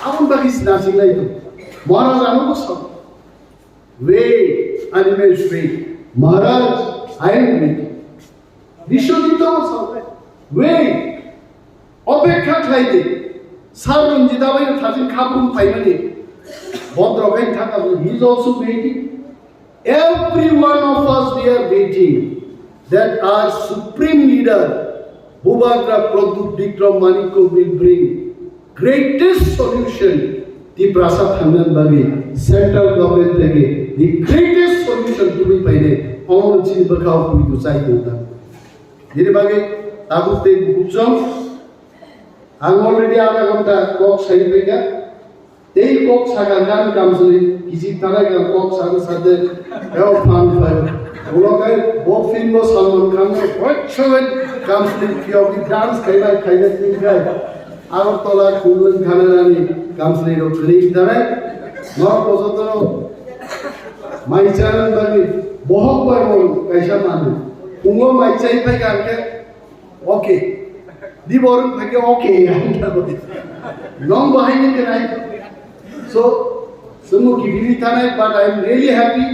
Amun bagis nasing na ito. Maharaj, ano ko sa? Wait, Animesh, wait. Maharaj, I am waiting. Vishwadita ko sa? Wait. অপেক্ষা খাইতে sir Ranjita ভাই থাকেন খাবুন পাইমানে ভদ্রকাই থাকা he is also waiting every one of us we are waiting that our supreme leader Bhubagra Praduk Vikram Manikko will bring greatest solution Tipra sa thangan bagi central government থেকে the greatest solution to be paine amon chin bakhaw pui to sai dota dire bagi tagutte bujjam I'm already out of the Kok Saipega. They Kok Sagagan comes in, Kisi Taraga, Kok Sagasade, Elfan, Ulokai, both fingers, someone comes, what should comes in Kyoki dance, Kaila, Kaila, Tinka, Avatola, Kulan, Kanani, comes in of Lake Dare, not Posoto, my channel, Bohok by Kaishaman, Ungo, my Saipega, okay. The born like okay, long behind it tonight. So, some give tonight, but I am really happy.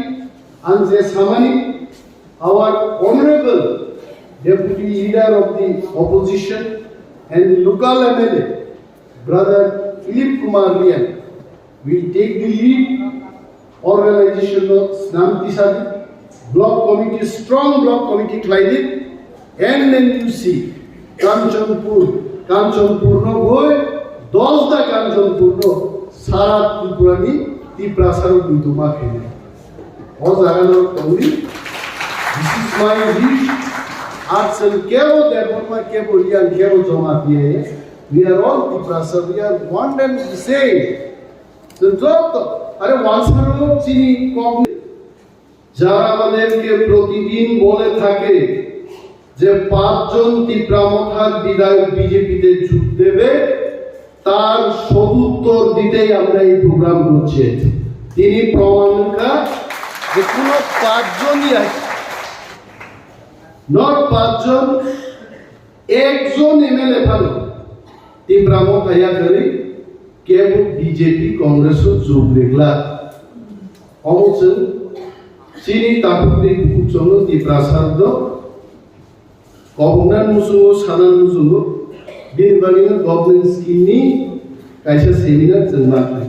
And the Samani, our honorable deputy leader of the opposition and the local MLA, brother Philip Kumar Rian, will take the lead. Organization of Snam Tisadi, block committee, strong block committee, Clyde, and then you see. Kanchanpur no boy, those the Kanchanpur no, Sara Tripurani, Tipra Saru Dutuma Kenya. Ozarano Tauri, this is my wish. Arts and Kero, Debbarma, Keboli and Kero Jomati. We are all Tipra, we are one and the same. So, I once heard Chini Kong Jaramadenke Protidin Bole Take. যে পাঁচজন ত্রিপুরা মথার বিধায়ক বিজেপিতে যোগ দেবে তার সদুত্তর দিতেই আমরা এই প্রোগ্রাম করছি তিনি প্রমাণকা যে কোনো পাঁচজনই আছে নট পাঁচজন একজন এমএলএ ভালো ত্রিপুরা মথাইয়া করে কেবল বিজেপি কংগ্রেসও যোগ রেখলা অবশ্য চিনি তাপুরি কুচন ত্রিপুরা সাধ্য Government musuh, sanan musuh, bin bangina government scheme ni kaisa seminar jenmak.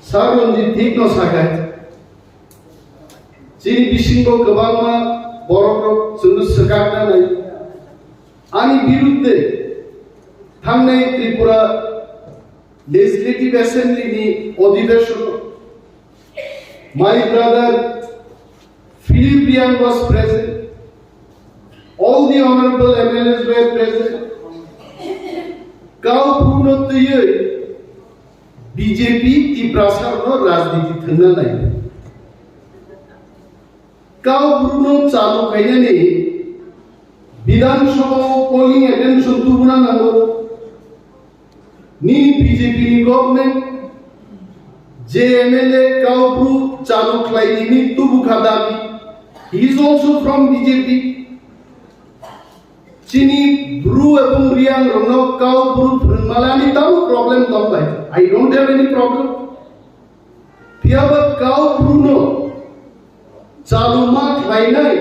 Sarun di tik no sagai. Sini bisingko kebangma borok sunu sekakna nai. Ani birudde thangnai Tripura Legislative Assembly ni odhibeshon. My brother Philip Rian was present. All the honorable MLAs were present. Kau puno tuye BJP Tipra sarno rajniti thana nai. Kau puno chalu kaina ne Bidhan Sabha polling attention tu guna nango. Ni BJP ni government JMLA kau puno chalu kaini ni tu bukhadami. He is also from BJP. Chini Bru এবং Riang Ronok Kau Bru Malani tahu problem tampai. I don't have any problem. Piaba Kau Bruno Chalumak Lainai.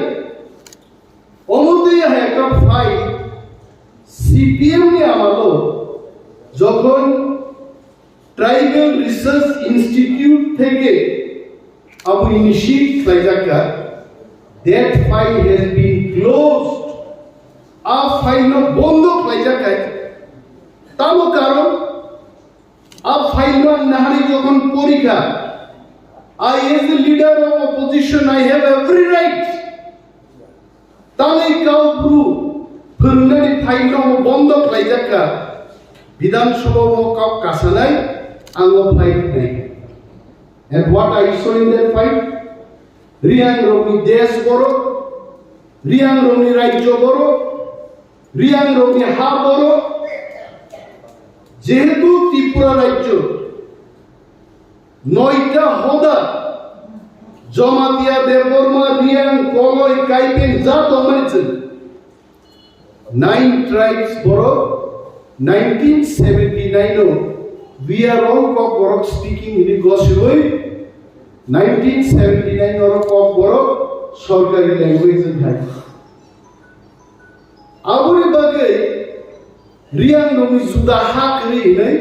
Omote একটা file CPM ni amalo যখন tribal research institute থেকে আবু initiate করাকা that file has been closed. आप file में बंदो खाइजा काय तामो कारण आप फाइल में नारी जोगन परीक्षा I as a leader of opposition I have every right ताले काउ ब्रू फुंगनी फाइल में बंदो खाइजा का विधानसभा में काउ कासनाई आंगो फाइल नहीं and what I saw in that fight Riang Romi Desh Boro Riang Romi Rajyo Boro Riang Romi Ha Boro যেহেতু ত্রিপুরা রাজ্য 9টা হোদা জমাতিয়া দেববর্মা রিয়াং কলয় কাইপেন যা তোমরেছেন 9 ট্রাইবস বড় 1979 we are all KOKBOROK speaking in Gosiroi 1979 or KOKBOROK সরকারি language থাকে আবুরি বাগে রিয়াং নমি জুদা হাক রে নাই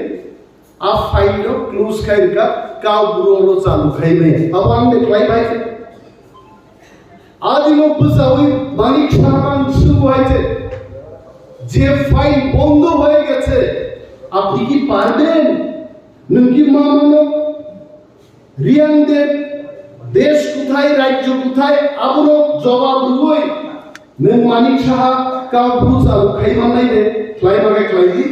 আ ফাইলো ক্লোজ খাইকা কাউ বুরো চালু খাইবে আবাং দেখলাই ভাই আদিনো বুঝাওই মানিক সারান শুরু হয়েছে যে ফাইল বন্ধ হয়ে গেছে আপনি কি পারবেন নকি মামনো রিয়াংদের দেশ কোথায় রাজ্য কোথায় আবুরো জবাব রুই নং মানিক সাহা কাউ বুরো চালু খাইবা নাই রে ক্লাইবাগে ক্লাইবি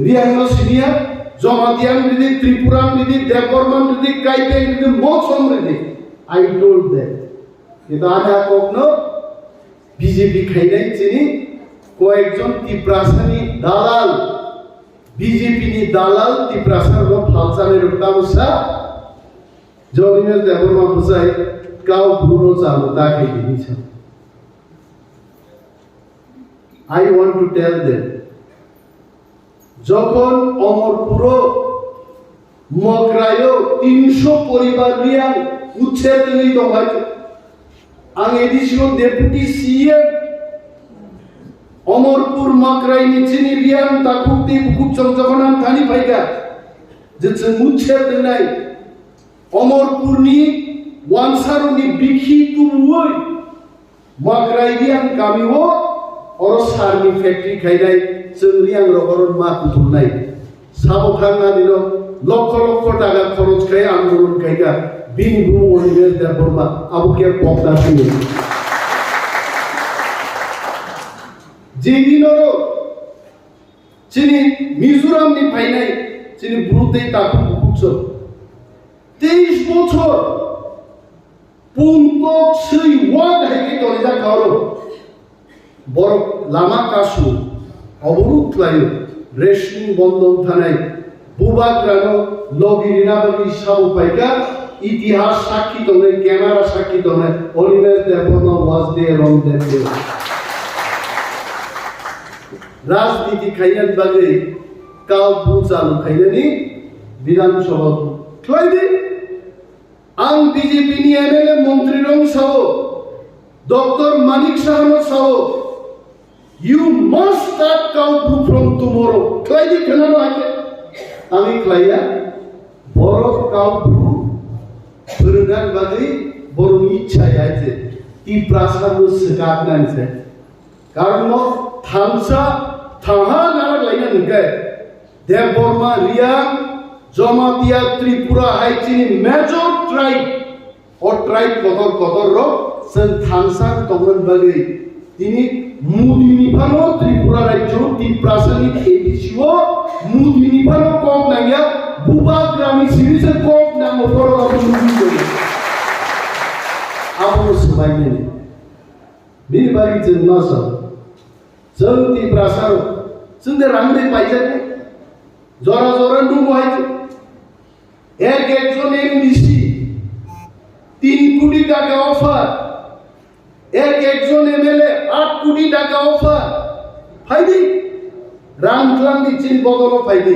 রিয়াংনো সিনিয়র জমাতিয়ান রিদি ত্রিপুরান রিদি দেববর্মান রিদি কাইপেন রিদি মোসম রিদি আই টোল্ড দ্যাট কিন্তু আজা কখনো বিজেপি খাইনাই চিনি কয়েকজন টিপ্রাসানি দালাল বিজেপি নি দালাল টিপ্রাসার লো ফালসানের উত্তামসা জমিনের দেবর্মা বুঝাই কাউ ভুলো চালু তাকে দিয়েছে I want to tell them যখন অমরপুর মগরায়ও 300 পরিবার রিয়াং উচ্ছেদ নিত হয় আং এডিশন ডেপুটি সিএম অমরপুর মগরাই নিচিনি রিয়াং তাকুতি বুকুচং জগনান থানি ভাইকা যে উচ্ছেদ নাই অমরপুরনি ওয়ানসারনি বিখি তুই মগরাই রিয়াং কামিও और सारनि फैक्ट्री खाइनाय जों रियां रगरन मा कुथुमनाय साबखांना दिनो लक्ष लक्ष टाका खरच खाय आंदोलन खायगा बिनि बुं अनिमेश देबबर्मा आबुके पक्ता सिनि जेदिनरो चिनि मिजोरामनि फाइनाय चिनि ब्रुतेय ताकु बुकुच 23 বছর পুনকক সই ওয়ান হাইকে তরিজা খাওয়ালো বড় লামা কাশু অবরোধ লাইও রেশমিং বন্ধন থানায় বুবাগ্রানো লগিরিনাবলি সাবু পাইকা ইতিহাস সাক্ষী তোমরা ক্যামেরা সাক্ষী তোমরা অনিমেশ দেববর্মা ওয়াজ দেয়ার অন দ্যাট ডে রাজনীতি খাইয়ান বাগে কাউ বুচালু খাইয়ানি বিধানসভা খাইদি আং বিজেপি নি এমএলএ মন্ত্রী রং সাও ডক্টর মানিক সাহানো সাও You must start Kampur from tomorrow. Klaidi kenano ake. Ami klaya borok Kampur berenang bagi borong icha yaje. Tipra saru sekat nanse. Karena thamsa thaha nara laina nge. Debbarma Riang Jamatia Tripura Haichini major tribe or tribe kotor ro sen thamsa tongran bagi. Ini মুদিনিভানো ত্রিপুরা রাজ্য টিপ্রাসানি এডিসিও মুদিনিভানো কম নাঙ্গা বুবা গ্রামী সিরিজে কম নাম ওপর অবলম্বন করে আবু সবাইনে বিবারি জন্মাসা जों টিপ্রাসার जोंदे রামদে পাইজাতে জরা জরা নুম হইছে এক একজন এমডিসি 3 কোটি টাকা অফার এক একজন এমএলএ 8 কোটি টাকা অফার ফাইদি রামক্লান্তি চিন বদল ফাইদি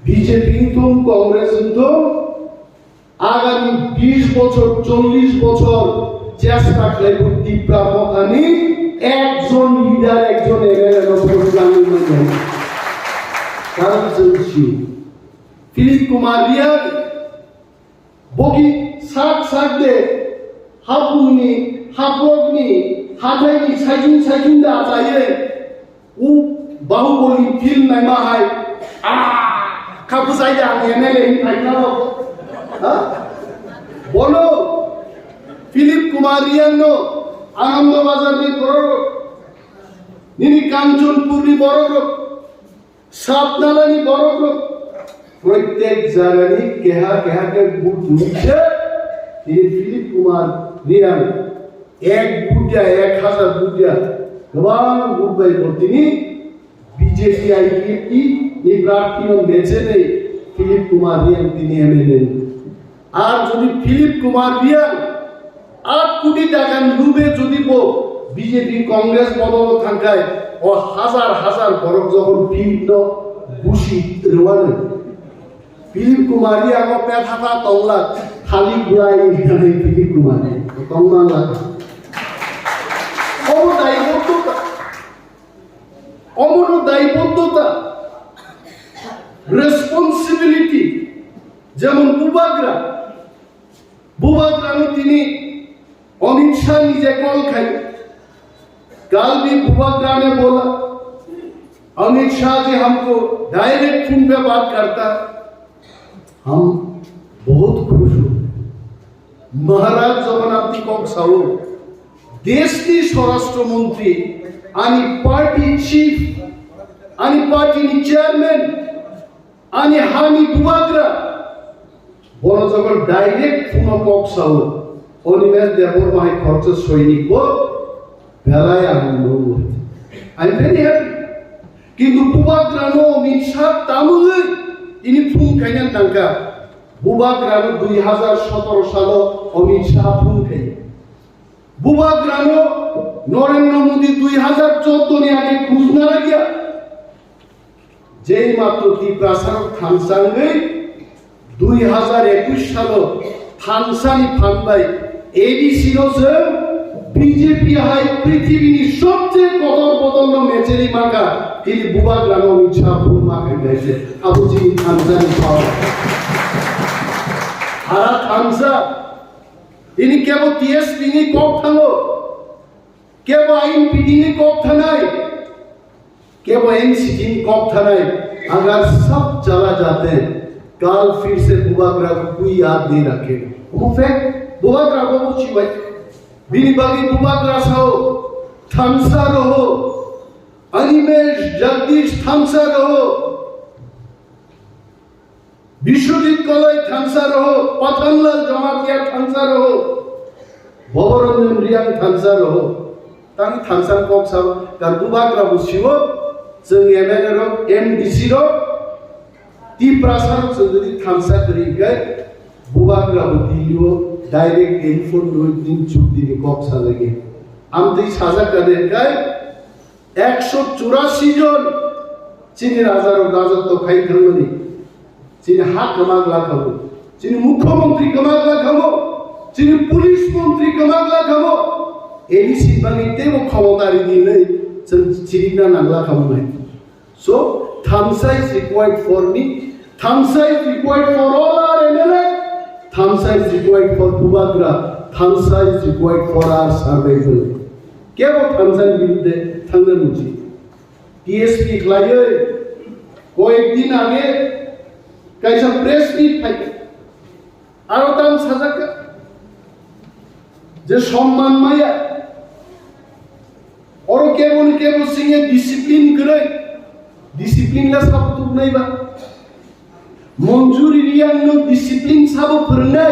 বিজেপি তো কংগ্রেস তো আগামী 20 বছর 40 বছর চেষ্টা করবে টিপ্রা মথানি একজন লিডার একজন এমএলএ নবগ্রামী মধ্যে কারণ চলছে ফিলিপ কুমার রিয়া বগি সাত দে হাপুনি হাপনি হাথাইনি সাইজুন দা যায়ে উ বাহুবলি ফিল্ম নাইমা হাই খাপু সাইদা এমএলএ ফাইনা হ্যাঁ বলো ফিলিপ কুমার রিয়ানো আনন্দবাজার নি বড় নিনি কাঞ্চনপুর নি বড় সাতনালা নি বড় প্রত্যেক জায়গায় কেহা বুট নিচে ফিলিপ কুমার রিয়ান এক বুটিয়া 1000 বুটিয়া গবান বুটবাই তিনি বিজেপি আইপিপি এই প্রার্থীও বেছে নেই ফিলিপ কুমার রিয়ান তিনি এমএলএ আর যদি ফিলিপ কুমার রিয়ান 8 কোটি টাকা লুবে যদি বিজেপি কংগ্রেস বদল থাকায় ও হাজার বরক যখন বিভিন্ন bushi ruane Philip Kumari ago petha tongla khali bulai nai Philip Kumari tongla la Omono দায়বদ্ধতা রেসপন্সিবিলিটি যেমন বুবাগ্রা তিনি अमित शाह नीचे कॉल खाई कल भी बुबाग्रा ने बोला अमित शाह जी हमको डायरेक्ट फोन पे बात करता हम बहुत खुश हो महाराज जगन्नाथ कक्साओ देश की स्वराष्ट्र मंत्री आणि पार्टी चीफ आणि पार्टी चेयरमैन आणि हानी बुबाग्रा बोलो जगन डायरेक्ट फोन कक्साओ Animesh Debbarma खर्च सैनिक को भेलाय आनंद आई एम वेरी हैप्पी किंतु बुबाग्रानो अमित शाह तामुलै इनि फुं खायनान नांका बुबाग्रानो 2017 सालो अमित शाह फुं खाय बुबाग्रानो नरेंद्र मोदी 2014 नि आगे घोषणा লাগিয়া जेई मात्र ত্রিপুরা সরকার থানসাঙ্গै 2021 सालो थानसानि फानबाय एडीसी जों बीजेपी हाय पृथ्वीनि सबचेয়ে कदर बदल मेचेरी मागा তিনি বুবাগ্রানো ইচ্ছা ভুল মাকে গেছে আবুজি থানসানি পাওয়া হারা থানসা তিনি কেবল টিএসপি নি কক থাঙ্গো কেবল আইন পিডি নি কক থানাই केवल एनसीटी कॉप थानाय अगर सब चला जाते कल फिर से बुबाग्रा को कोई याद नहीं रखेगा वो फैक्ट बुबाग्रा को पूछी भाई बिनी बागी बुबाग्रा साओ थामसा रहो अनिमेश जगदीश थामसा रहो विश्वजीत कलई थामसा रहो पथनलाल जमातिया थामसा रहो भवरंजन रियांग थामसा रहो तांग थामसा कॉप साओ कर बुबाग्रा बुझिबो जों एमएलए रो एमडीसी रो टिप्रा सारो जों थामसा करिगै बुबाग्रा दिलियो डाइरेक्ट टेलिफोन रो दिन चुक्ति कॉप सालगे आम दै साजा कादे गाय 184 जन चिनि राजारो राजत्व खाइ थांगनि चिनि हा कमागला खामो चिनि मुख्यमंत्री कमागला खामो चिनि पुलिस मंत्री कमागला खामो एडीसी बांगि तेबो क्षमतारि दिनै जों चिरिना नांगला खामो So, Thamsa is required for me. Thamsa is required for all our MLA. Thamsa is required for Bubagra. Thamsa is required for our survival. क्या वो Thamsa विरुद्ध थंगन मुझे TSP खिलाये कोई एक दिन आगे कैसा प्रेस मीट फाइट आरोताम साजक जो सम्मान माया और केवल सिंह डिसिप्लिन करे डिसिप्लिन ला साबो तुबनाय बा मंजूरी रियांग नो डिसिप्लिन साबो फोरनाय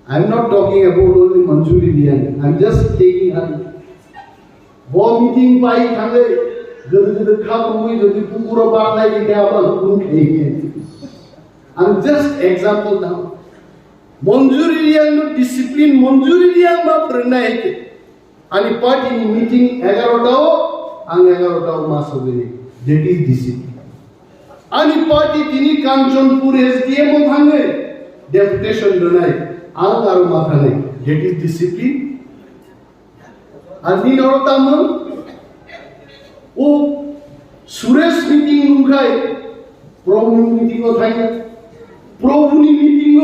I am not talking about only Manjuri Reang I am just taking अन बो मीटिंग पाई थांगे गद खाबुई जदि पुकुरो बानाय के आबा हुकुम खेगे I am just example now Manjuri Reang नो डिसिप्लिन मंजूरी रियांग मा फोरनाय के आणि पार्टी मीटिंग 11टाओ ang 11টাও মাস হবে that is discipline ani party tini Kanchanpur SDM o bhange deputation donai ang karo matha nei that is discipline ani nortam o suresh meeting nungai prabhu meeting o thaiya prabhuni meeting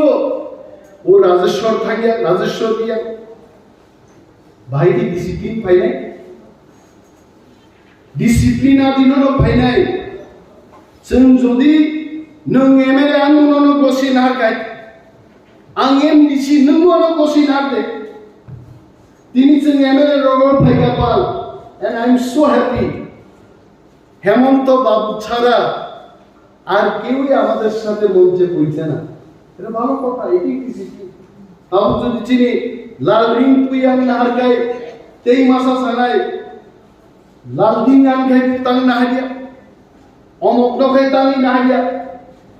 o rajeshwar thaiya rajeshwar dia bhai di discipline pai nai discipline आदिनो फाइनाय जों जदि नों MLA आंनो गसिन हारगाय आं MDC नोंनो गसिन हारदे दिनै जों एमएलए रगो फाइगापाल and I am so happy Hemant बाबू ছাড়া আর কেউই আমাদের সাথে মঞ্চে বইছে না এটা ভালো কথা এটি ডিসিপ্লিন আম যদি চিনি লাল রিং পুয়ান হারগায় তেই মাসা সানায় लाल दिंगान के तंग नहारिया अमुक नखे तंग नहारिया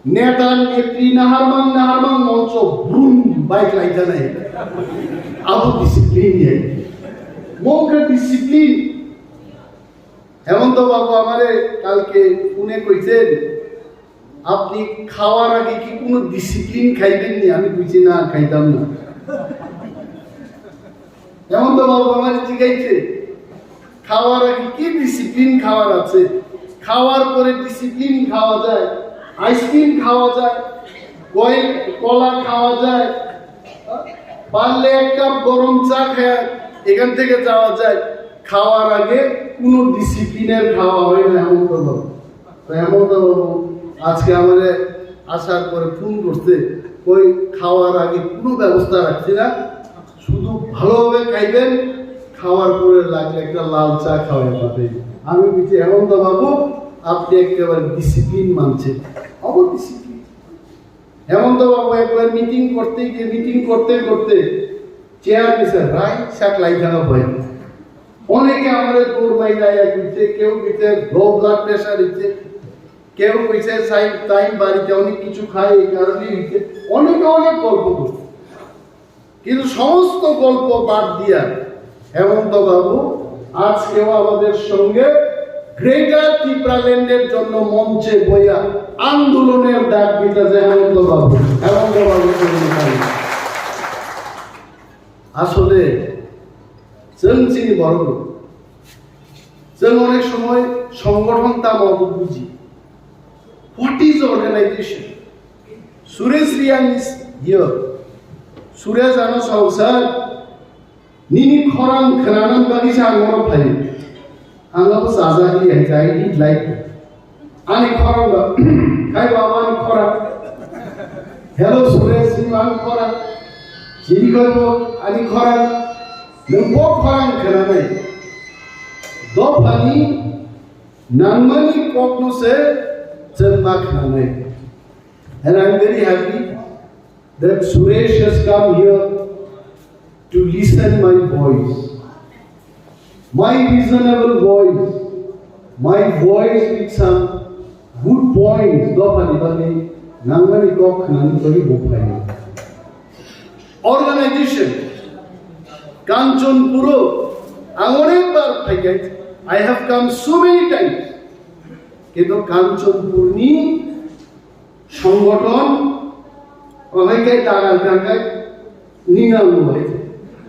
नेता नेत्री नहारमान मंचो ब्रूम बाइक लाइटा नहीं अब डिसिप्लिन है मोंग डिसिप्लिन হেমন্ত বাবু আমারে কালকে পুনে কইছেন আপনি খাওয়ার আগে কি কোনো ডিসিপ্লিন খাইবেন নি? আমি বুঝি না, খাইতাম না। হেমন্ত বাবু আমার জিজ্ঞাইছে খাওয়ার আগে কি ডিসিপ্লিন খাওয়ার আছে? খাওয়ার পরে ডিসিপ্লিন খাওয়া যায়, আইসক্রিম খাওয়া যায়, কলা খাওয়া যায়, পারলে এক কাপ গরম চা খায় এখান থেকে যাওয়া যায়। খাওয়ার আগে কোনো ডিসিপ্লিনের খাওয়া হয় না হেমন্ত বাবু। হেমন্ত বাবু আজকে আমাদের আসার পরে ফোন করছে, ওই খাওয়ার আগে কোনো ব্যবস্থা রাখছি না, শুধু ভালোভাবে খাইবেন, খাওয়ার পরে লাগলে একটা লাল চা খাওয়াই পাবেন। আমি বলছি হেমন্ত বাবু আপনি একেবারে ডিসিপ্লিন মানছেন, অবডিসিপ্লিন। হেমন্ত বাবু একবার মিটিং করতে গিয়ে মিটিং করতে করতে চেয়ার নিছে রায় সাকলাই থাকা ভয়। অনেকে আমাদের দৌড় মাইলাইয়া দিচ্ছে, কেউ দিচ্ছে লো ব্লাড প্রেশার দিচ্ছে, কেউ কইছে টাইম বাড়িতে অনেক কিছু খায় এই কারণে দিচ্ছে, অনেকে অনেক গল্প করছে। কিন্তু সমস্ত গল্প বাদ দিয়া হেমন্ত বাবু আজকেও আমাদের সঙ্গে গ্রেটার ত্রিপুরাল্যান্ডের জন্য মঞ্চে বইয়া আন্দোলনের ডাক দিতেছে হেমন্ত বাবু। হেমন্ত বাবু আসলে চিনি বড় অনেক সময় সংগঠন তা মত বুঝি। What is organisation? Suresh Reang is here. Suresh ano সংসার nini khorang khananan bagi sangoro phai anga ko sajali hai I did like ani khorang ba kai baba ni khorang hello suresh ni man khorang chiri korbo ani khorang nungbo khorang khananai do phani nangmani kokno se chenma khananai. And I am very happy that Suresh has come here to listen my voice, my reasonable voice, my voice with some good points. Organization, Kanchanpur, I have come so many times. কিন্তু Kanchanpur ni সংগঠন অনেকে টাকার টাকায় নিনাম হয়েছে।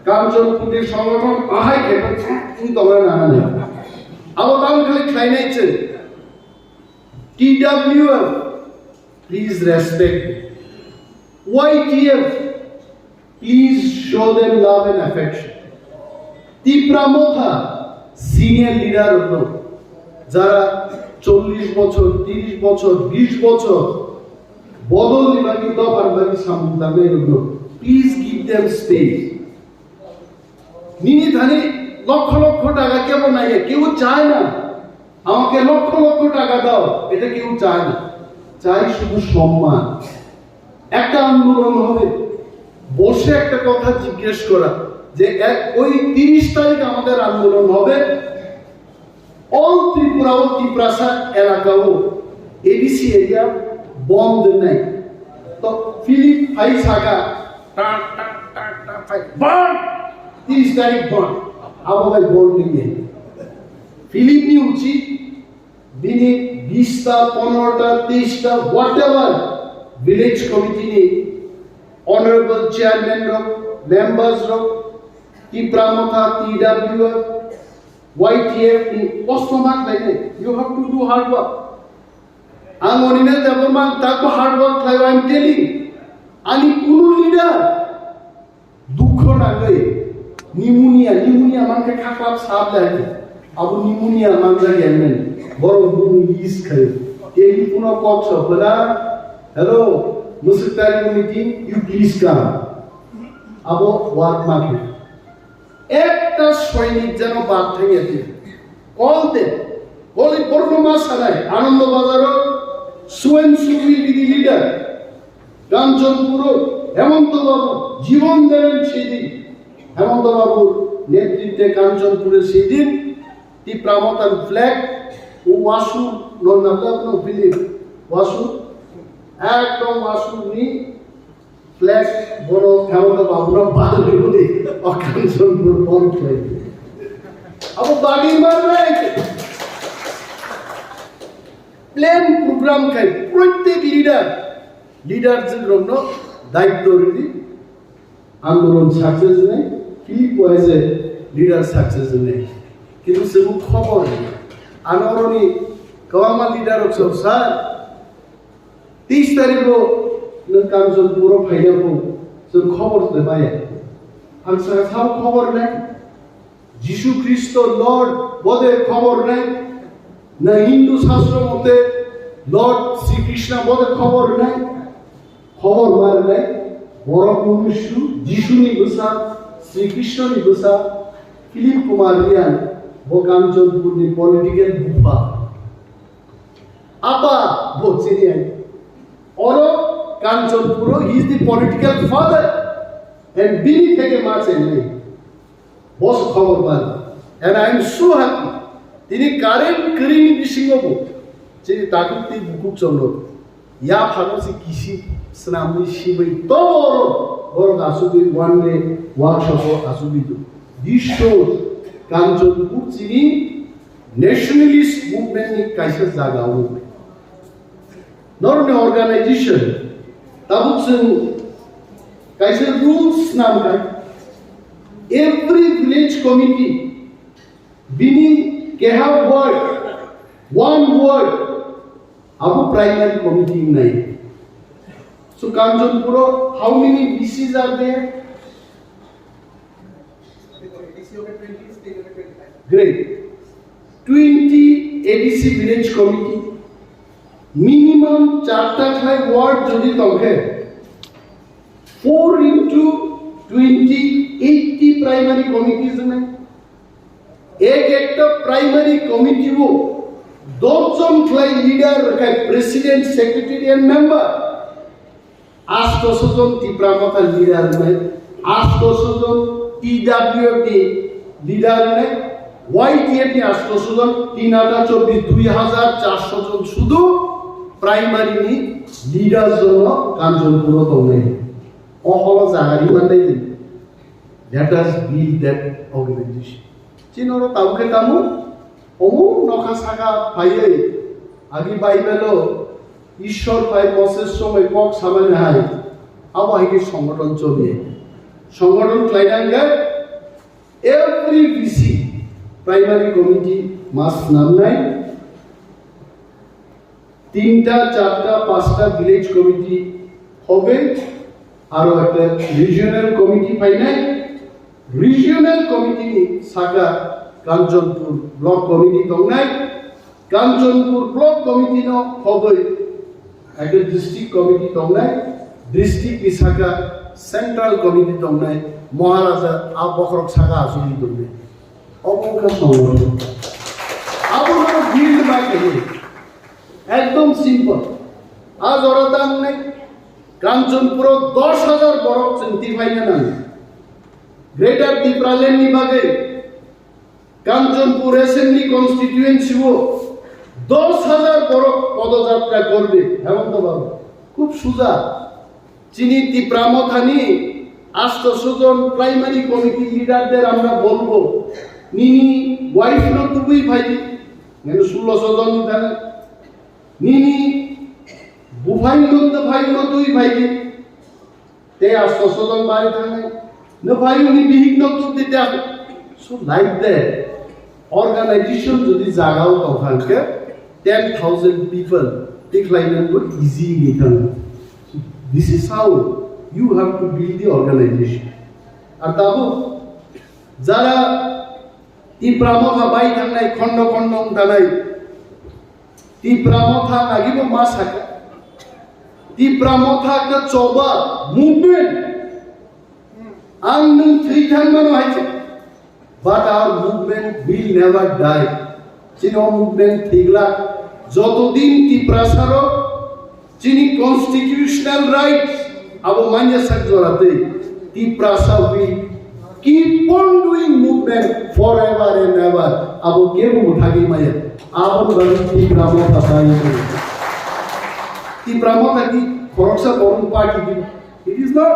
কাঞ্চনপুরের সংগঠন আহাই খেটেছে কিন্তু আমরা নানা নেই আবার খালি খাই নাইছেন। TWF please respect, YTF please show them love and affection. Tipra Motha senior leader হলো যারা 40 বছর 30 বছর 20 বছর বদল নিবাকি দফার বাকি সামনে হলো, প্লিজ গিভ দেম স্পেস। নিনি ধানি লক্ষ লক্ষ টাকা কেমন নাই, কেউ চায় না আমাকে লক্ষ লক্ষ টাকা দাও, এটা কেউ চায় না, চাই শুধু সম্মান। একটা আন্দোলন হবে, বসে একটা কথা জিজ্ঞেস করা যে ওই 30 তারিখ আমাদের আন্দোলন হবে, অল ত্রিপুরা ও ত্রিপুরা এলাকাও এডিসি এরিয়া বন্ধ নাই। তো ফিলিপ ফাই সাকা 30 তারিখ বন্ধ আবু ভাই বন্ধ নিয়ে ফিলিপ নি উচিত দিনে 20টা 15টা 30টা হোয়াট এভার ভিলেজ কমিটি নি অনারেবল চেয়ারম্যান রক মেম্বার্স রক ত্রিপুরা মথা TWF YTF নি কষ্ট মার্ক লাইনে you have to do hard work. Animesh Debbarma tako hard work I am telling. Ani kunu leader dukho na gai pneumonia manke khaklap sab lai abu pneumonia manja gelmen boro bunu is khai telephone box hola hello municipal meeting you please come abo work market ekta সৈনিক যেন বাদ থেকে আছে call দে বলি পরফরম্যান্স চালাই আনন্দ বাজার swan সুবি বিধি লিডার কাঞ্চনপুর হেমন্ত বাবু জীবন দেন সেদিন হেমন্ত বাবুর নেতৃত্বে কাঞ্চনপুরে সেদিন ত্রিপুরা মতার ফ্ল্যাগ ও ওয়াসু নন্নাপ্ন ফিলিপ ওয়াসু একদম ওয়াসু নি ফ্ল্যাগ বড় হেমন্ত বাবুর বাদল বলে কাঞ্চনপুর বন্ধ হয়ে আবু বাড়ি মারবে প্ল্যান প্রোগ্রাম খাই প্রত্যেক লিডার জন্য দায়িত্ব রেডি আন্দোলন সাকসেস নেই ফিলিপ ওয়াইজে লিডার সাকসেস নেই কিন্তু সেবু খবর নেই আনরনি কওয়ামা লিডার সব স্যার 30 তারিখও কাঞ্চনপুর ফাইনালও जों खबर देबाय आं साव खबर নাই যিশু খ্রিস্ট লর্ড বদের খবর নাই না হিন্দু শাস্ত্র মতে লর্ড শ্রীকৃষ্ণ বদের খবর নাই খবর মার নাই বড় মনুষ্য যিশুনি গোসা শ্রীকৃষ্ণনি গোসা ফিলিপ কুমার রিয়ান কাঞ্চনপুরনি পলিটিক্যাল বুফা আপা বলছিলেন और Kanchanpur, he is the political father, and Bini থেকে মাছ এনে বস খবর পান, and I am so happy. তিনি কারেন্ট করিনি বিশিঙ্গব, যে তাকুতি বুকু চন্দ্র, ইয়া ফাগসি কিসি স্নামনি শিবই তো বড় আসুবি ওয়ান ডে ওয়ার্কশপ আসুবি তো. This shows Kanchanpur চিনি nationalist movement ni kaisa জায়গা হবে. Not an organization. Tabuksen kaise rules nam kai. Every village committee bini ke have word, one word. Abu primary committee nai. So Kanchanpur, how many VCs are there? Great. 20 ADC village committee. Minimum 4 ward যদি তংখে 4 into 20 80 primary committees में एक primary committee वो 2 फ्लाई leader रखा president secretary and member 800 জন Tripura Motha leader में 800 জন টিডব্লিউএফডি leader में ওয়াইটিএফডি 800 জন 3024 2400 জন শুধু प्राइमरी नि लीडर जन कांचनपुर दंगे अहल जागारि मानदाय let us build that organisation चिनरो ताउके तामु ओमु नखा सागा फायै आगि बाइबेलो ईश्वर पाय मसेस समय কক सामाने हाय आबाहिके संगठन चलिए संगठन क्लाइडांगे एवरी बीसी प्राइमरी कमिटी मास नामनाय 3টা 4টা 5টা ভিলেজ কমিটি হবে আর একটা regional committee final regional committee সাকা কাঞ্চনপুর ব্লক কমিটি দংনাই কাঞ্চনপুর ব্লক কমিটি ন হবে একটা ডিস্ট্রিক্ট কমিটি দংনাই ডিস্ট্রিক্ট সাকা সেন্ট্রাল কমিটি দংনাই মহারাজা আবখরক সাকা আসুনি দংনাই অবকা সংগঠন আবখরক বিল্ড বাকে एकदम सिंपल आज ওরা দাম নাই কাঞ্চনপুর 10000 বরক চিন্তি পাইনা না গ্রেটার ত্রিপুরাল্যান্ড নিবাগে কাঞ্চনপুর অ্যাসেম্বলি কনস্টিটিউয়েন্সি ও 10000 বরক পদযাত্রা করবে হেমন্ত বাবু খুব সুজা চিনি ত্রিপুরা মথানি 800 জন প্রাইমারি কমিটি লিডারদের আমরা বলবো নিনি ওয়াইফ ন তুই ভাই মানে 1600 জন দেন Nini bufain nonda bhai no tui bhai ki te asosodon bari thane no bhai uni bihik no tu dite so like that organization jodi jagao tokhanke 10000 people decline would easy nitan this is how you have to build the organization ar tabu jara Tipra Motha bai thangnai khondo khondong tanai Tipra Motha nagibo masaka Tipra Motha ka choba movement ang nung 3 mano haiche but our movement will never die chino movement thigla joto din Tipra saro chini constitutional rights abo manja sak jorate Tipra sa will keep on doing movement forever and ever abo kebu muthagi maya abo bari Tipra Motha sai Tipra Motha ki khoroksa born party ki it is not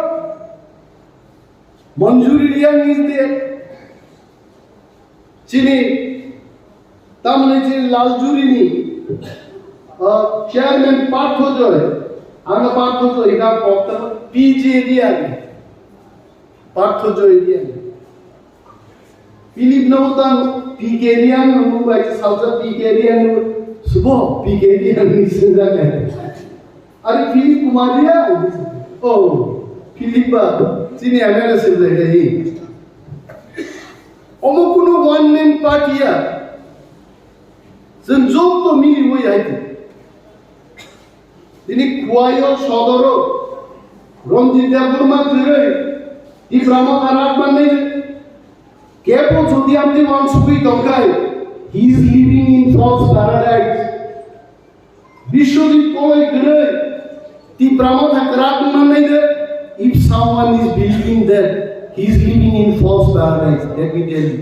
Manjuri Liang is there chini tamne chini Laljuri ni chairman Partha Joy আমরা পার্থ জয় এটা বক্তব্য PJ দিয়ে পার্থ জয় দিয়ে Philip Nautan Pigerian Mumbai South Pigerian Subo Pigerian Nisindaka. Are Philip Kumaria? Oh, Philip Sini analysis like that. Omokuno one name party ya. Zenjok to mili wo yaiti. Ini kuayo sodoro. Romji Debbarma jure. Tipra karat banai. Kepo Jodiamti wants to be Tonkai. He is living in false paradise. Vishwadip Koi Gre. Tipra karat banai. If someone is believing that he is living in false paradise, let me tell you.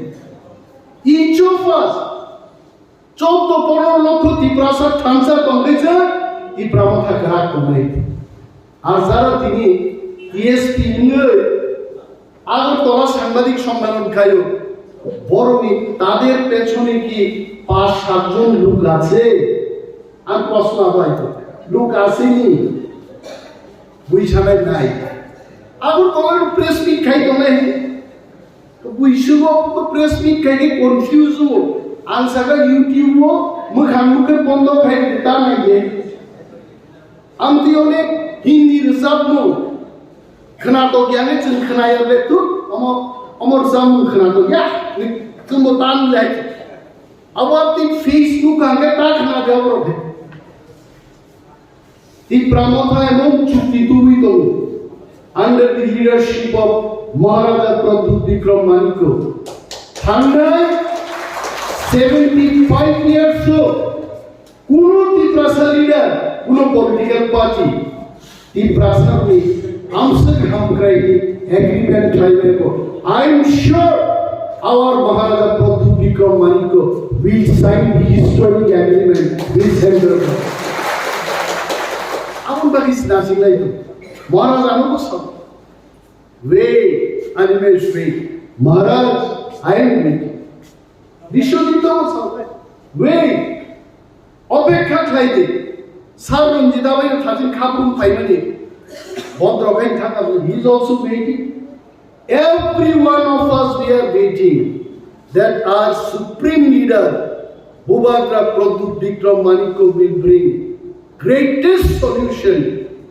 Each of us, Chotto Poro Loko Tiprasa Tansa Tongecha, Tipra karat banai. Azara Tini, ESP Inge. আগে তোরা সাংবাদিক সম্মেলন খাইও বড়মি তাদের পেছনে কি ৫-৭ জন লোক আছে আর প্রশ্ন হয়তো লোক আসেনি বুঝালাই নাই আগে তোমার প্রেস মিট খাইতো না তো বুঝব তো প্রেস মিট খাইকে কনফিউজ হবো আনসারটা ইউটিউব মুখান মুখে বন্ধ খাই তা নাই আমি অনেক Hindi রেসাবনো Kenato kiane cun kenaya betul, omor zamu kenato ya, cuma tan lagi. Awak di Facebook angkat tak kena jawab. Tipra Motha emang cuti tuh itu, under the leadership of Maharaja Pradut Vikram Maniko. Pandao 75 years old. Kuno Tipra leader, kuno political party. Tipra ni. Agreement I'm sure our Maharaja Pradut Vikram Maniko will sign the historic agreement with Central Government. Amun bagis nasing na ito. Maharaj ano ko sa? Wait, Animesh, wait. Maharaj, I am waiting. Dishudito ko sa? Wait. Opekha khaide. Sarun jidawai thajin khapun paimani. He is also waiting. Every one of us we are waiting that our supreme leader, Maharaja Pradut Vikram Maniko, will bring greatest solution.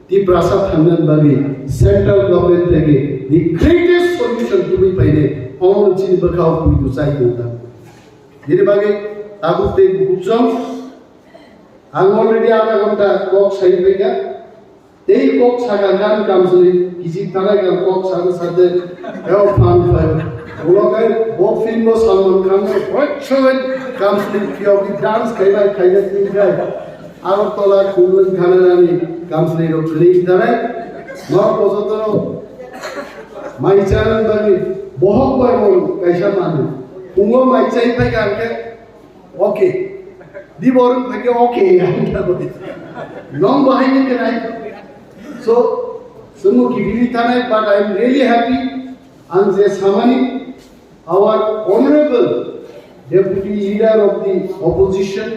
The Prasad Handan Bagi, central government again, the greatest solution to be paid. All the children bakau we do side of them. Jadi bagi aku teh bukjong, ang already ada kata kok side bega. They cook Sagagan comes with Easy Taragan cooks and Saturday, Air Fan Fire. Ulokai, both fingers on comes, what show it comes with Piobi dance, Kaila Kaila guy. Aratola, Kulan Kanani comes later to leave the right. Not Posotoro. My channel, Bani, Bohok by one, Kaishamani. Ungo, my chain Paganke. Okay. The Borum Pake, okay. Long behind it, can I? So, but I am really happy and Salsani, our honorable deputy leader of the opposition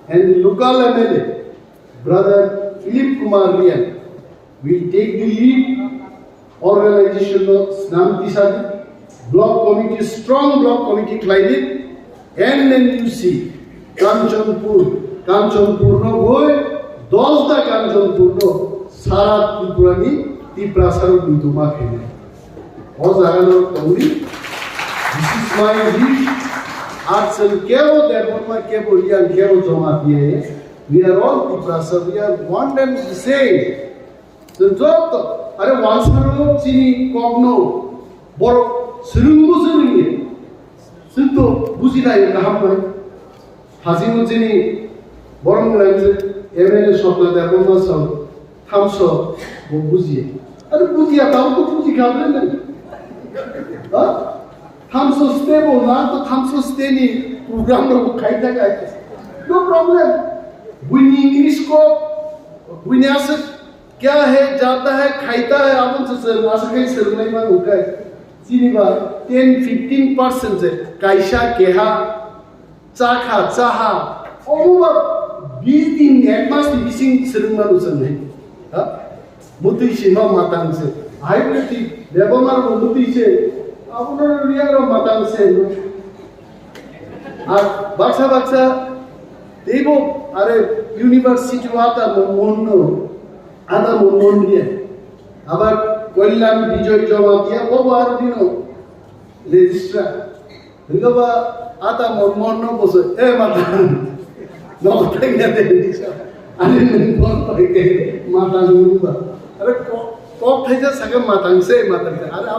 and local MLA, brother Philip Kumar Rian, will take the lead. Organization of Snamtisadi, block committee, strong block committee climbing, and then you see Kanchanpur no boy, those the Kanchanpur no. Sarat Tripurani, Tipra Saru Nituma Kene. Ozagano Tauri. This is my wish. Arts and Kero, Debbarma, Kebo, and Kero Jomatia. We are all Tipra Saru, we are one and the same. So, are once Chini, Kogno, Borok, Surungu Suringi. Sinto, Buzina, Kahamai. Hazimu Chini, Borong Lands, Emene Shopla, Debbarma Saru. Hamso, Buziye. Are Buzia, Tampo Buzi Gabriel? Hamso stable, not Hamso Steni, program of Kaita. No problem. We need English को, we need us. क्या है जाता है खाइता है आप उनसे सरमासा कहीं सरमाई में होगा है चीनी बार 10-15% से काइशा केहा चाखा चाहा और 20 दिन एक मास बिसिं सोलोंनांगौ जोंनो हा मुतैसे मा मातांसे आइब्रेति देबमार मुतैसे आपनर रियारो मातांसे আর বাচ্চা দেব আরে ইউনিভার্সিটি ওয়াতা মন্ন আদা মন দিয়ে আবার কল্যাণ বিজয় জমা দিয়া ওবার দিনো রেজিস্ট্রার দিগবা আতা মন্ন বসে এ মাতা নটাই না দে দিছা আরে মন পাইকে মাতা নুবা আরে কক থাইজা সাকে মাতাংসে মাতাংসে আরে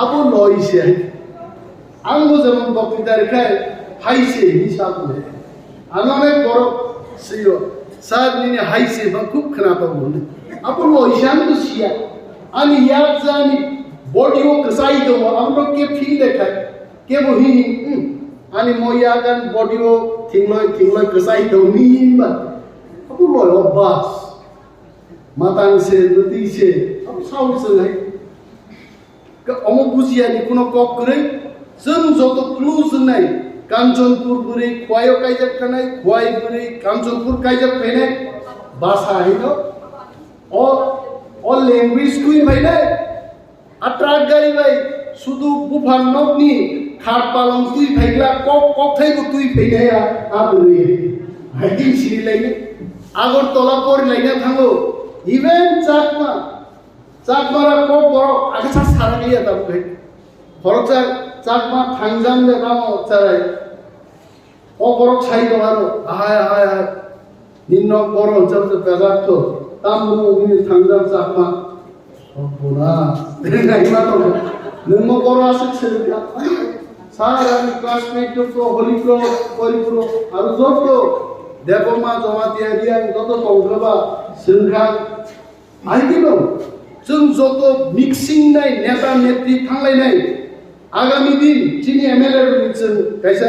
আবু লইছে आंबो जेमन बक्तृता रेखाय हाइसे हिसाब में आंगने बड़ सियो सार निने हाइसे बा खूब खोनातो मोनो अपन लइसान तो सिया आनि याद जानि बडियो कसाइ दो आंबो के फिल देखाय के बहि आनि मोया गान बडियो थिंगलय कसाइ दो निबा अपन लय अबास मातांसे नतिसे अब साउसे है अमो बुजियानि कुनो कप करे जों जत क्लुज होनाय कांचनपुर बुरै खवायो कायजाब थानाय खवाय बुरै कांचनपुर कायजाब फैनाय भाषा हैनो अ लैंग्वेज कुइ फैनाय अट्राक गारि बाय सुदु बुफान नकनि खाट पालं तुइ फैग्ला कक थैबो तुइ फैनाया आबुरै हाइदिं सिरिलायनो आगरतला परिलायना थांगो इभेन चाकमारा कक बर आगसा सारागलिया दाबुखै फरकसा चाकमा थांजाम दे कामो चाराय अबरक साइदो आरो हाय निन्न बर ओनसोल बेजातो तामबु नि थांजाम चाकमा अबना नाइमा तो नोंमो बर आसे सेरगा सारानि क्लासमेट तो हलिप्रो परिप्रो आरो जतो देबमा जमातिया रिया जतो तंग्रबा सोंखा आइदिनो जों जतो मिक्सिं नाय नेता नेत्री थांलायनाय आगामी दिन चिनी एमएलए जों कैसा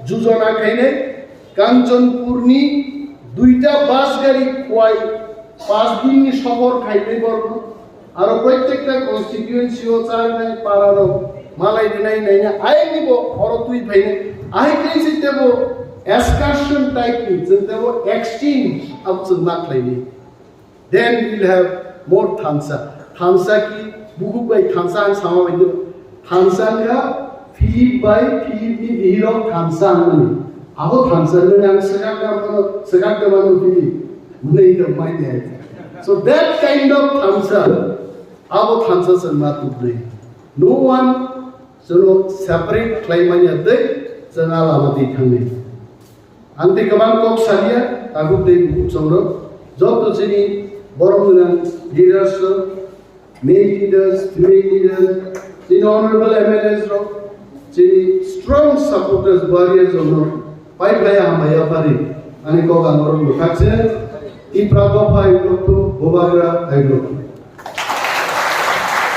जुजना खायनाय कांचनपुरनि दुईटा बास गाड़ी खवाय 5 दिननि सफर खायनाय बरनो आरो प्रत्येकटा कन्स्टिट्युएन्सियाव चारनाय पारारो मालाय दिनाय नायना आइनिबो हरो तुइ फायनाय आइ कैसे देबो एक्सकर्शन टाइप जों देबो एक्सचेंज अब जों नाख्लायनि देन विल हैव मोर थांसा की बुकु बाय थांसा आं सामाबायदो थांसांगा फी बाय फी नि हिरो थांसांनि आबो थांसांनो आं सगागमानो फी मुनै द माइदे सो दैट काइंड ऑफ थांसा आबो थांसा सनमा तुब्रै नो वन जोनो सेपरेट क्लाइमानि दे जोंहा लामा दै थांनि आंते गोबां कक सालिया तागु दै बुचंरो जत जोंनि बरमना leaders male leaders female leaders the honorable MLAs the strong supporters warriors of pipeline amaya pari ani ko gangoro lukakse Tipra ko phai to bobagra ai